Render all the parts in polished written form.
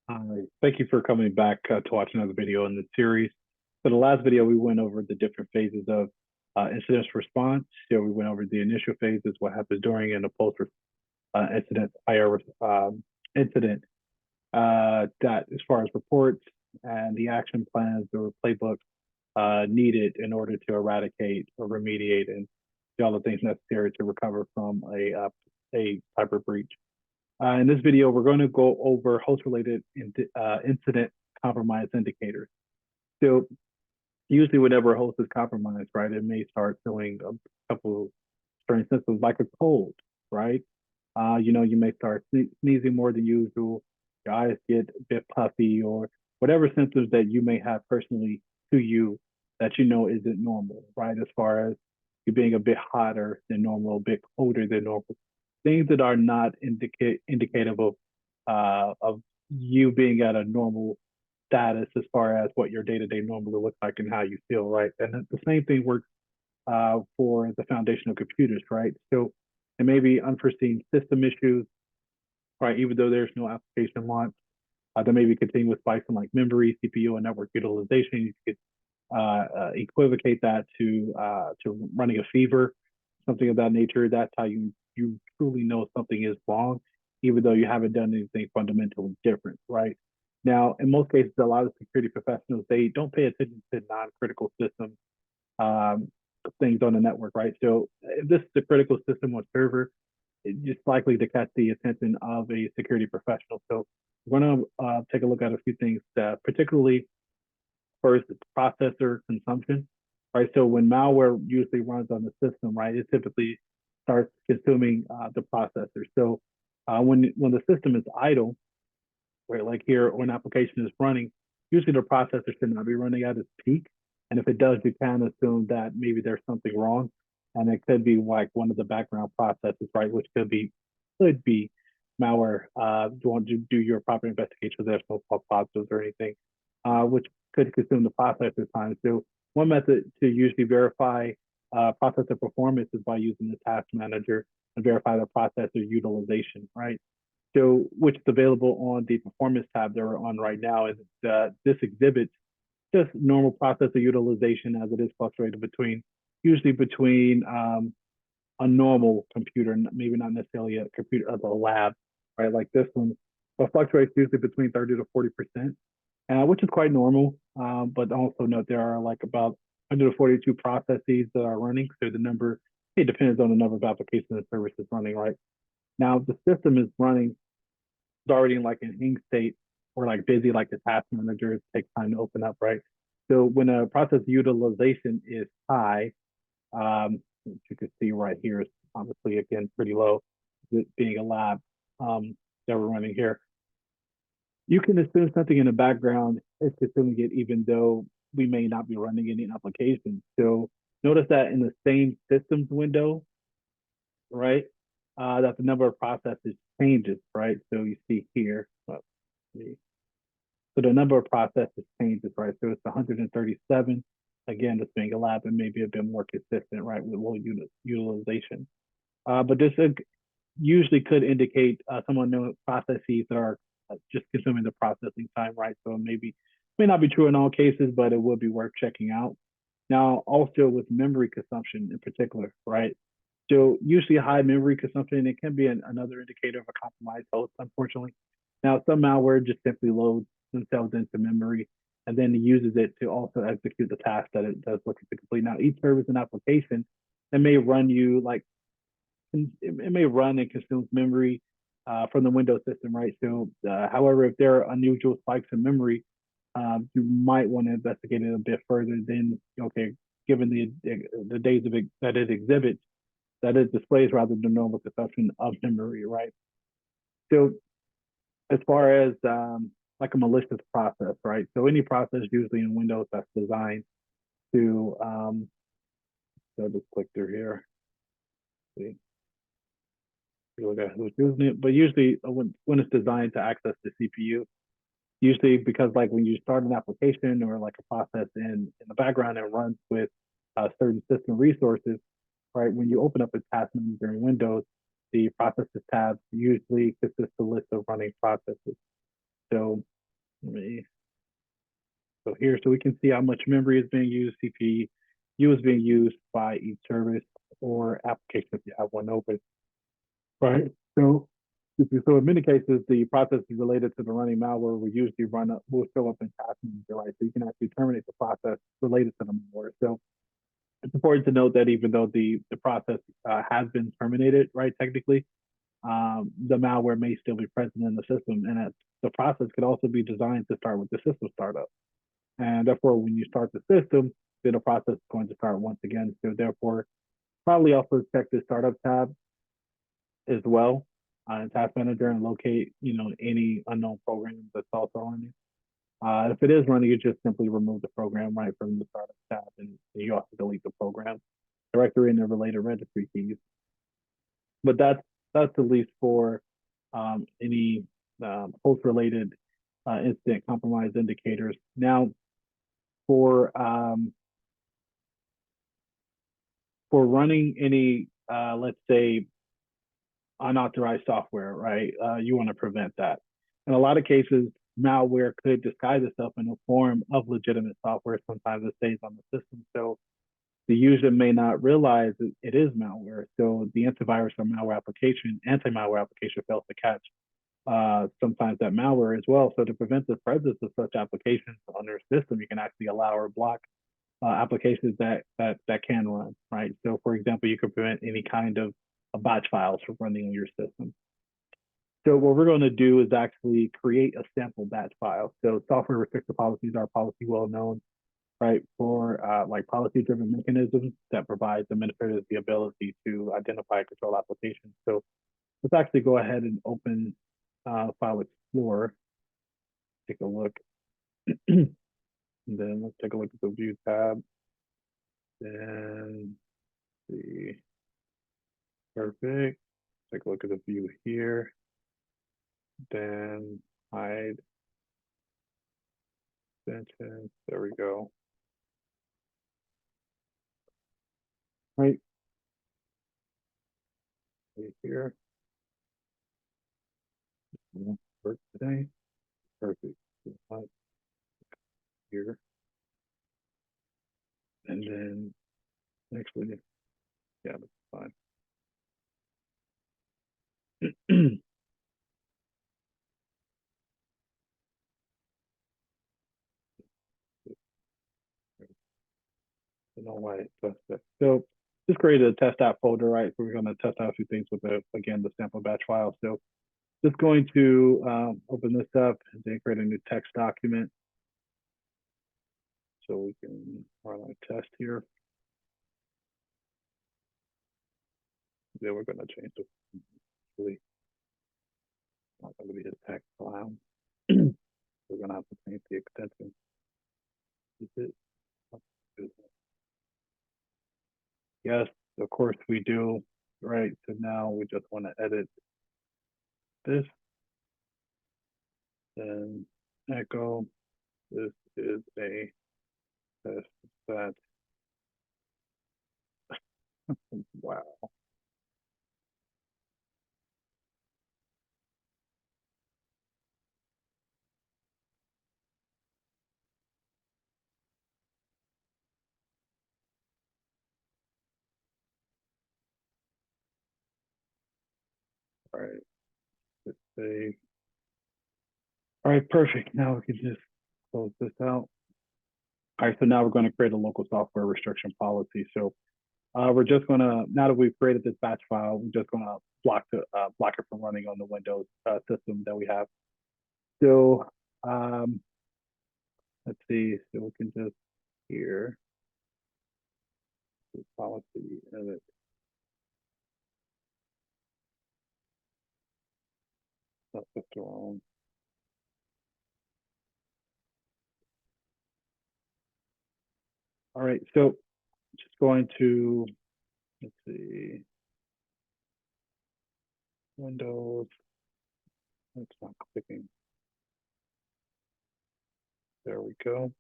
Thank you for coming back to watch another video in the series. So the last video, we went over the different phases of incident response. So we went over the initial phases, what happens during and the post incident IR incident. That as far as reports and the action plans or playbook needed in order to eradicate or remediate and do all the things necessary to recover from a cyber breach. In this video, we're going to go over host-related incident compromise indicators. So usually whenever a host is compromised, right, it may start showing a couple certain symptoms like a cold, right? You may start sneezing more than usual, your eyes get a bit puffy, or whatever symptoms that you may have personally to you that you know isn't normal, right? As far as you being a bit hotter than normal, a bit colder than normal, things that are not indicative of you being at a normal status as far as what your day-to-day normally looks like and how you feel, right? And the same thing works for the foundational computers, right? So there may be unforeseen system issues, right? Even though there's no application launch, there may be continuous spikes in like memory, CPU, and network utilization. You could equivocate that to running a fever, something of that nature. That's how you truly know something is wrong, even though you haven't done anything fundamentally different, right? Now, in most cases, a lot of security professionals, they don't pay attention to non-critical systems um, things on the network, right? So if this is a critical system or server, it's likely to catch the attention of a security professional. So we're going to take a look at a few things, particularly first, processor consumption, right? So when malware usually runs on the system, right, it typically starts consuming the processor. So when the system is idle, right, like here, when an application is running, usually the processor should not be running at its peak. And if it does, you can assume that maybe there's something wrong, and it could be like one of the background processes, right, which could be malware. You want to do your proper investigation. There's no false positives or anything, which could consume the processor time. So one method to usually verify processor performance is by using the task manager and verify the processor utilization, right? So, which is available on the performance tab that we're on right now. And this exhibits just normal processor utilization as it is fluctuated usually between a normal computer, maybe not necessarily a computer of a lab, right? Like this one, but fluctuates usually between 30 to 40%, which is quite normal. But also note there are like about 142 processes that are running. So it depends on the number of applications and services running, right? Now, if the system is running, it's already in like an hang state or like busy, like the task manager, it takes time to open up, right? So when a process utilization is high, which you can see right here is obviously again pretty low, it being a lab that we're running here. You can assume something in the background is consuming it, even though we may not be running any applications. So notice that in the same systems window, right, that the number of processes changes, right? So you see here, so the number of processes changes, right? So it's 137. Again, it's being a lab and maybe a bit more consistent, right, with low utilization. But this usually could indicate some unknown processes that are just consuming the processing time, right? So maybe may not be true in all cases, but it would be worth checking out. Now, also with memory consumption in particular, right? So usually high memory consumption, it can be another indicator of a compromised host, unfortunately. Now, some malware just simply loads themselves into memory and then uses it to also execute the task that it does looking to complete. Now, each service and application, it may run you like, it may run and consumes memory from the Windows system, right? So, however, if there are unusual spikes in memory, you might want to investigate it a bit further. Then, okay, given the days of it, that it exhibits, that it displays rather than normal consumption of memory, right? So, as far as like a malicious process, right? So, any process usually in Windows that's designed to, so I'll just click through here. See, look at who's using it, but usually when it's designed to access the CPU, usually because like when you start an application or like a process in the background, it runs with certain system resources, right? When you open up a task manager in Windows, the processes tab usually consists of a list of running processes. So let me, so here, so we can see how much memory is being used, CPU is being used by each service or application if you have one open, right? So in many cases, the process is related to the running malware will usually will show up in task manager, right? So you can actually terminate the process related to the malware. So it's important to note that even though the process has been terminated, right, technically, the malware may still be present in the system, and that the process could also be designed to start with the system startup. And therefore, when you start the system, then the process is going to start once again. So therefore, probably also check the startup tab as well in Task Manager and locate, any unknown program that's also running. If it is running, you just simply remove the program right from the startup tab, and you also delete the program directory and the related registry keys. But that's at least for any host-related incident compromise indicators. Now, for running any, let's say, unauthorized software, right? You want to prevent that. In a lot of cases, malware could disguise itself in the form of legitimate software. Sometimes it stays on the system. So the user may not realize it is malware. So the antivirus or anti-malware application fails to catch sometimes that malware as well. So to prevent the presence of such applications on your system, you can actually allow or block applications that can run, right? So for example, you could prevent any kind of batch files from running on your system. So what we're going to do is actually create a sample batch file. So software restrictor policies are policy well known, right, for like policy-driven mechanisms that provide the administrators the ability to identify and control applications. So let's actually go ahead and open File Explorer, take a look, and then let's take a look at the View tab. Then see, perfect. Take a look at the view here. Then hide extensions. There we go. Right here. Work today. Perfect. Here. And then actually, yeah, that's fine. I don't know why it does that. So just created a test app folder, right? So we're going to test out a few things with again, the sample batch file. So just going to open this up and then create a new text document. So we can run a test here. Then we're going to change the really not going to be a text file. We're going to have to change the extension. Is it? Yes, of course we do. Right. So now we just want to edit this. Then echo. This is a test that. Wow. All right. Let's say. All right. Perfect. Now we can just close this out. All right. So now we're going to create a local software restriction policy. So we're just going to, now that we've created this batch file, we're just going to block it from running on the Windows system that we have. So let's see. So we can just here policy edit. That's just wrong. All right. So just going to let's see Windows. It's not clicking. There we go.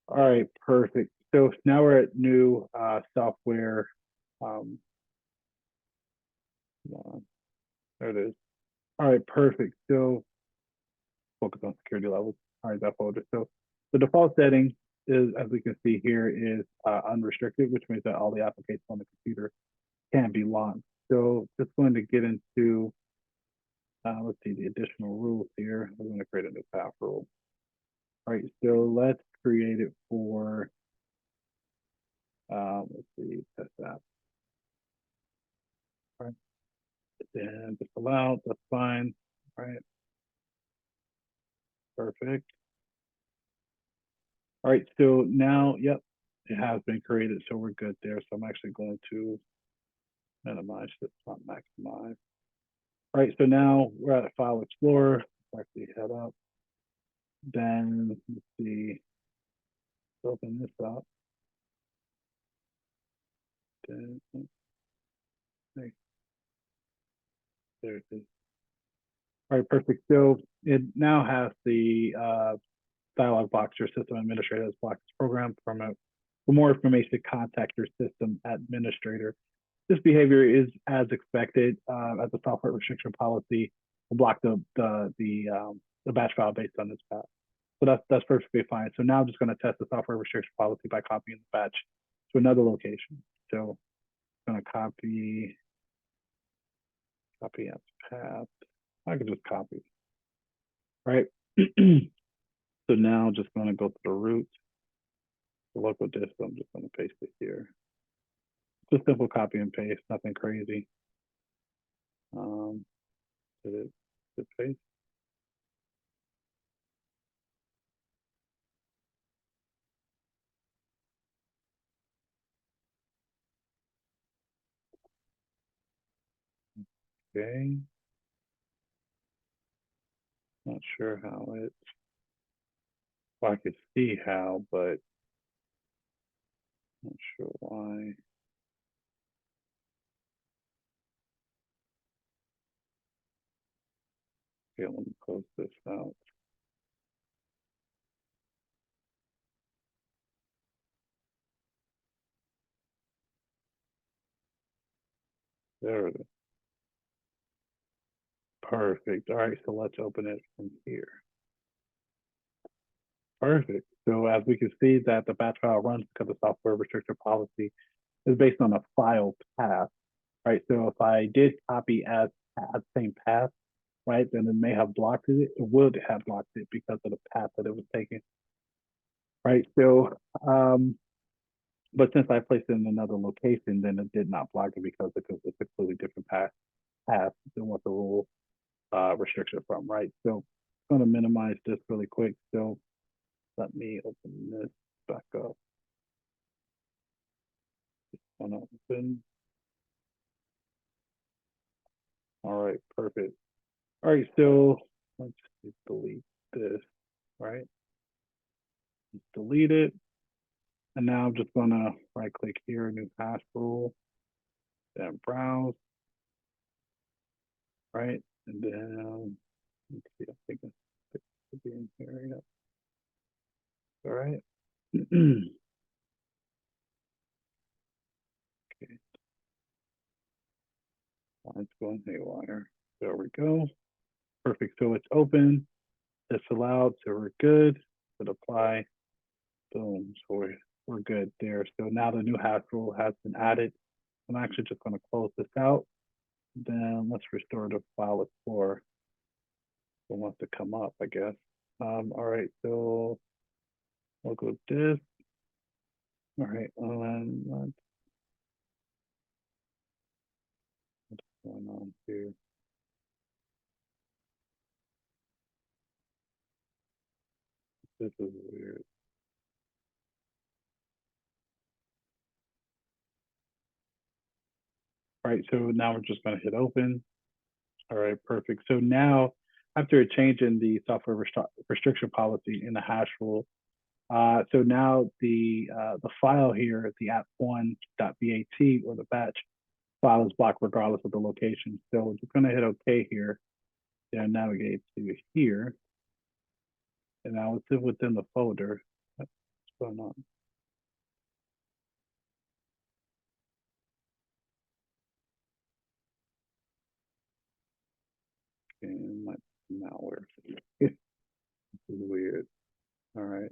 All right, perfect. So now we're at new software Um, there it is. All right, perfect. So focus on security levels. All right, that folder. So the default setting is, as we can see here, is unrestricted, which means that all the applications on the computer can be launched. So just going to get into, let's see, the additional rules here. I'm going to create a new path rule. All right, so let's create it for, let's see, test that. All right, and just allow, that's fine. All right, perfect. All right, so now, yep, it has been created, so we're good there. So I'm actually going to minimize this, not maximize. All right, so now we're at a File Explorer. Let's actually head up. Then let's see, open this up. Then, there it is. All right, perfect. So it now has the dialog box. Your system administrator has blocked this program from a, for more information, contact your system administrator. This behavior is as expected as a software restriction policy will block the batch file based on this path. So that's perfectly fine. So now I'm just going to test the software restriction policy by copying the batch to another location. So I'm going to copy as path. I can just copy, right? So now I'm just going to go to the root, the local disk. I'm just going to paste it here. Just simple copy and paste, nothing crazy. Did it paste? Okay. Not sure how it, well, I could see how, but not sure why. Okay, let me close this out. There it is. Perfect. All right, so let's open it from here. Perfect. So as we can see that the batch file runs because the software restriction policy is based on a file path, right? So if I did copy as same path, right, then it may have blocked it. It would have blocked it because of the path that it was taking, right? So, but since I placed it in another location, then it did not block it because it's a completely different path than what the rule restriction from, right? So I'm going to minimize this really quick. So let me open this back up. Want to open. All right, perfect. All right, so let's just delete this, right? Just delete it. And now I'm just gonna right click here, new hash rule, then browse, right? And then let's see, I think it should be in here. Yeah. All right. Okay, mine's going haywire. There we go. Perfect. So it's open. It's allowed. So we're good. Hit apply. Boom. So we're good there. So now the new hash rule has been added. I'm actually just going to close this out. Then let's restore the file explorer. It wants to come up, I guess. All right, so we'll go this. All right, and what's going on here? This is weird. All right, so now we're just going to hit open. All right, perfect. So now, after a change in the software restriction policy in the hash rule, so now the file here, the app1.bat or the batch file is blocked regardless of the location. So we're just going to hit OK here. Then navigate to here. And now it's within the folder. What's going on? And my malware. This is weird. All right.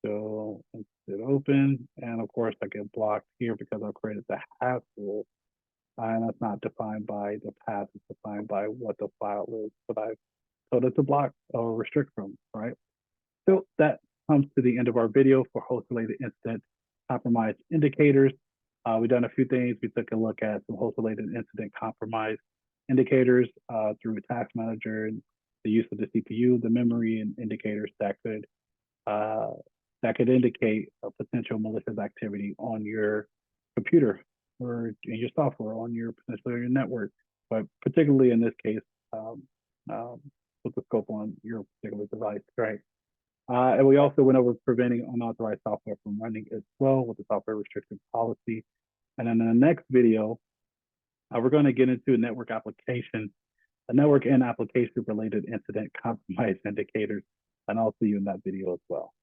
So let's hit open. And of course I get blocked here because I've created the hash rule. And that's not defined by the path, it's defined by what the file is that I've told it to block or restrict from, right? So that comes to the end of our video for host-related incident compromise indicators. We've done a few things. We took a look at some host-related incident compromise indicators through a task manager and the use of the CPU, the memory, and indicators that could indicate a potential malicious activity on your computer or in your software, on your potentially on your network, but particularly in this case, with the scope on your particular device, right? And we also went over preventing unauthorized software from running as well with the software restriction policy. And then in the next video, we're going to get into a network and application related incident compromise indicators. And I'll see you in that video as well.